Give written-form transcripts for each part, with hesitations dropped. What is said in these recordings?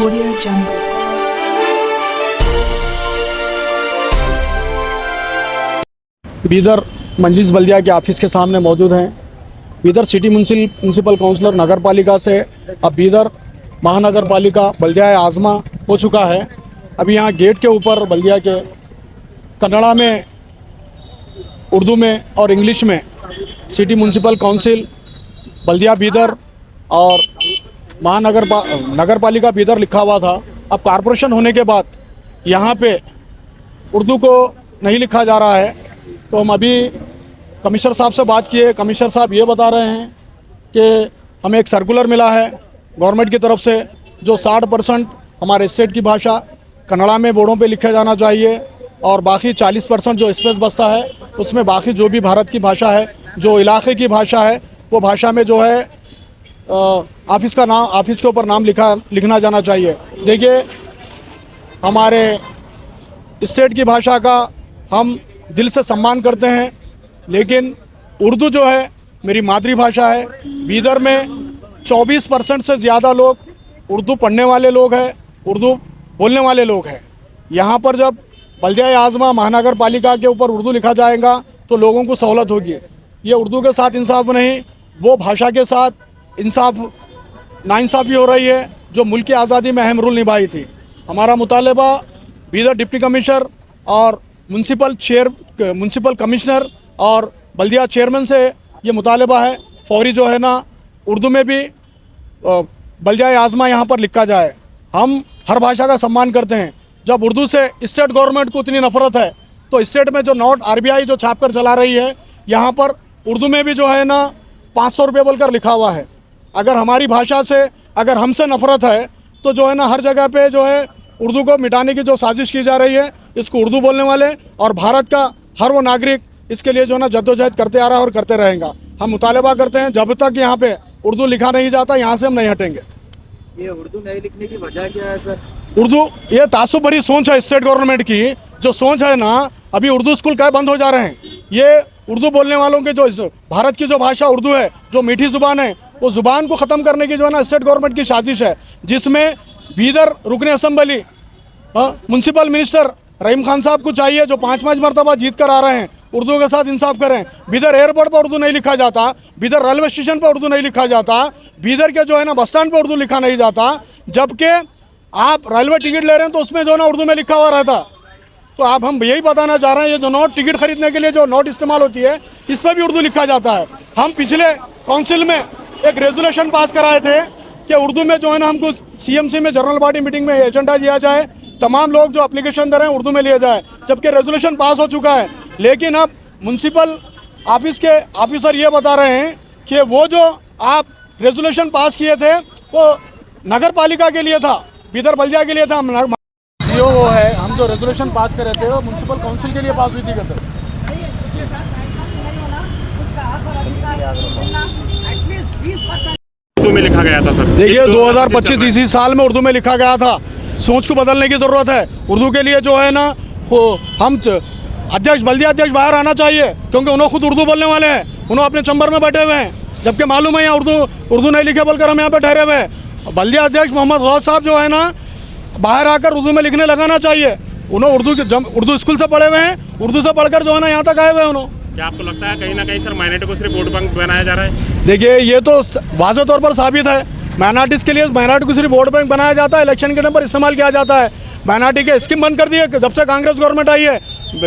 Audio Jungle. Bidar मंजलिस बल्दिया के office के सामने मौजूद हैं। बीदर सिटी म्यूनसिपल काउंसलर नगर पालिका से अब बीदर महानगर पालिका बल्दिया आज़मा हो चुका है। अभी यहाँ गेट के ऊपर बल्दिया के कन्नड़ा में, उर्दू में और इंग्लिश में सिटी म्यूनसिपल काउंसिल बल्दिया बीदर और नगर पालिका बीदर लिखा हुआ था। अब कॉरपोरेशन होने के बाद यहाँ पे उर्दू को नहीं लिखा जा रहा है। तो हम अभी कमिश्नर साहब से बात किए। कमिश्नर साहब ये बता रहे हैं कि हमें एक सर्कुलर मिला है गवर्नमेंट की तरफ से, जो 60% हमारे स्टेट की भाषा कन्नड़ा में बोर्डों पे लिखा जाना चाहिए और बाकी 40% जो स्पेस बचता है उसमें बाकी जो भी भारत की भाषा है, जो इलाके की भाषा है, वो भाषा में जो है ऑफिस के ऊपर नाम लिखना जाना चाहिए। देखिए, हमारे स्टेट की भाषा का हम दिल से सम्मान करते हैं, लेकिन उर्दू जो है मेरी मातृभाषा है। बीदर में 24% से ज़्यादा लोग उर्दू पढ़ने वाले लोग हैं, उर्दू बोलने वाले लोग हैं। यहाँ पर जब बल्दिया आज़मा महानगर पालिका के ऊपर उर्दू लिखा जाएगा तो लोगों को सहूलत होगी। ये उर्दू के साथ इंसाफ नहीं, वो भाषा के साथ नाइंसाफ़ी हो रही है जो मुल्क की आज़ादी में अहम रोल निभाई थी। हमारा मुतालबा बीदर डिप्टी कमिश्नर और म्यूनसिपल कमिश्नर और बल्दिया चेयरमैन से ये मुतालबा है, फौरी जो है ना उर्दू में भी बल्दिया आज़मा यहाँ पर लिखा जाए। हम हर भाषा का सम्मान करते हैं। जब उर्दू से स्टेट गवर्नमेंट को इतनी नफरत है तो स्टेट में जो नोट RBI जो छाप कर चला रही है, यहाँ पर उर्दू में भी जो है ना 500 रुपये बोलकर लिखा हुआ है। अगर हमारी भाषा से, अगर हमसे नफरत है तो जो है ना हर जगह पे जो है उर्दू को मिटाने की जो साजिश की जा रही है, इसको उर्दू बोलने वाले और भारत का हर वो नागरिक इसके लिए जो है ना जद्दोजहद करते आ रहा है और करते रहेगा। हम मुतालबा करते हैं जब तक यहाँ पे उर्दू लिखा नहीं जाता यहाँ से हम नहीं हटेंगे। ये उर्दू नहीं लिखने की वजह क्या है सर? उर्दू, ये तासुब भरी सोच है स्टेट गवर्नमेंट की, जो सोच है ना, अभी उर्दू स्कूल क्या बंद हो जा रहे हैं। ये उर्दू बोलने वालों के जो भारत की जो भाषा उर्दू है, जो मीठी ज़ुबान है, वो ज़ुबान को ख़त्म करने की जो है ना स्टेट गवर्नमेंट की साजिश है, जिसमें बीदर रुकने असम्बली म्यूनसिपल मिनिस्टर रहीम खान साहब को चाहिए, जो 5 मरतबा जीत कर आ रहे हैं, उर्दू के साथ इंसाफ करें। बीदर एयरपोर्ट पर उर्दू नहीं लिखा जाता, बीदर रेलवे स्टेशन पर उर्दू नहीं लिखा जाता, बीदर के जो है ना बस स्टैंड पर उर्दू लिखा नहीं जाता, जबकि आप रेलवे टिकट ले रहे हैं तो उसमें जो है ना उर्दू में लिखा हुआ रहता। तो आप हम यही बताना चाह रहे हैं, ये जो नोट टिकट खरीदने के लिए जो नोट इस्तेमाल होती है, इस पर भी उर्दू लिखा जाता है। हम पिछले काउंसिल में एक रेजोल्यूशन पास कराए थे कि उर्दू में जो है ना हमको CMC में जनरल बॉडी मीटिंग में एजेंडा दिया जाए, तमाम लोग जो एप्लीकेशन दे रहे हैं उर्दू में लिया जाए, जबकि रेजोल्यूशन पास हो चुका है। लेकिन अब म्यूनसिपल ऑफिस के ऑफिसर ये बता रहे हैं कि वो जो आप रेजोल्यूशन पास किए थे वो नगर पालिका के लिए था, बीदर बल्दिया के लिए था। जो वो है, हम जो रेजोल्यूशन पास कर रहे थे वो म्यूनसिपल काउंसिल के लिए पास हुई थी। कहते उर्दू में लिखा गया था सर। देखिए, 2025 इसी साल में उर्दू में लिखा गया था। सोच को बदलने की ज़रूरत है। उर्दू के लिए जो है ना हम अध्यक्ष, बल्दिया अध्यक्ष बाहर आना चाहिए, क्योंकि उन्होंने खुद उर्दू बोलने वाले हैं, उन्होंने अपने चंबर में बैठे हुए हैं, जबकि मालूम है यहाँ उर्दू नहीं लिखे बोलकर हम यहाँ पे ठहरे हुए हैं। बल्दिया अध्यक्ष मोहम्मद गौस साहब जो है ना बाहर आकर उर्दू में लिखने लगाना चाहिए। उन्होंने उर्दू स्कूल से पढ़े हुए हैं, उर्दू से पढ़कर जो है ना यहाँ तक आए हुए हैं उन्होंने। क्या आपको लगता है कहीं ना कहीं सर माइनॉरिटी को सिर्फ वोट बैंक बनाया जा रहा है? देखिए, ये तो वाज़ेह तौर पर साबित है। माइनॉरिटीज़ के लिए माइनॉरिटी को सिर्फ वोट बैंक बनाया जाता है, इलेक्शन के टाइम पर इस्तेमाल किया जाता है। माइनॉरिटी के स्कीम बंद कर दी है जब से कांग्रेस गवर्नमेंट आई है।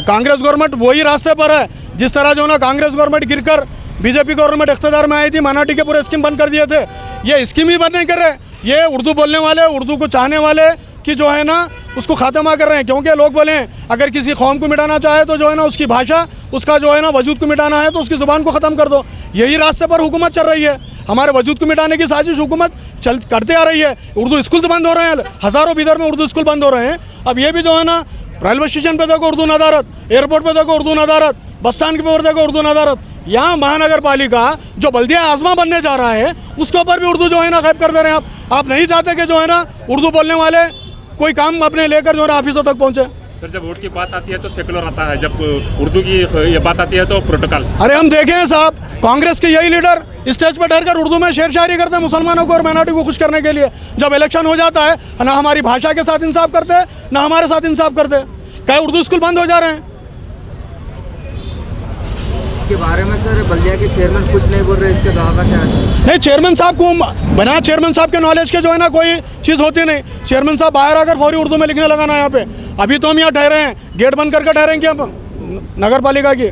कांग्रेस गवर्नमेंट वही रास्ते पर है, जिस तरह जो ना कांग्रेस गवर्नमेंट गिरकर बीजेपी गवर्नमेंट इख्तियार में आई थी, माइनॉरिटी के पूरे स्कीम बंद कर दिए थे। ये स्कीम ही बंद नहीं कर रहे, ये उर्दू बोलने वाले, उर्दू को चाहने वाले कि जो है ना उसको खात्मा कर रहे हैं। क्योंकि लोग बोले अगर किसी कौम को मिटाना चाहे तो जो है ना उसकी भाषा, उसका जो है ना वजूद को मिटाना है तो उसकी ज़ुबान को ख़त्म कर दो। यही रास्ते पर हुकूमत चल रही है। हमारे वजूद को मिटाने की साजिश हुकूमत करते आ रही है। उर्दू स्कूल बंद हो रहे हैं, हज़ारों बीदर में उर्दू स्कूल बंद हो रहे हैं। अब ये भी जो है ना रेलवे स्टेशन पर देखो उर्दू नदारत, एयरपोर्ट पर देखो उर्दू नदारत, बस स्टैंड के ऊपर देखो उर्दू नदारत। यहाँ महानगर पालिका जो बल्दिया आज़मा बनने जा रहा है उसके ऊपर भी उर्दू जो है ना गायब कर दे रहे हैं। आप नहीं चाहते कि जो है ना उर्दू बोलने वाले कोई काम अपने लेकर जो है ना ऑफिसों तक पहुँचे। सर, जब वोट की बात आती है तो सेकुलर आता है, जब उर्दू की ये बात आती है तो प्रोटोकॉल। अरे हम देखे हैं साहब, कांग्रेस के यही लीडर स्टेज पर ठहर कर उर्दू में शेर शायरी करते हैं मुसलमानों को और माइनॉरिटी को खुश करने के लिए। जब इलेक्शन हो जाता है ना हमारी भाषा के साथ इंसाफ करते हैं ना हमारे साथ इंसाफ करते हैं। क्या उर्दू स्कूल बंद हो जा रहे हैं? इसके बारे में सर बल्दिया के चेयरमैन कुछ नहीं बोल रहे, इसका दावा क्या है सर? नहीं, चेयरमैन साहब को बिना चेयरमैन साहब के नॉलेज के जो है ना कोई चीज़ होती नहीं। चेयरमैन साहब बाहर आकर फौरी उर्दू में लिखने लगाना यहाँ पे। अभी तो हम यहाँ ठहरे हैं, गेट बंद करके ठहरे हैं कि अब नगर पालिका की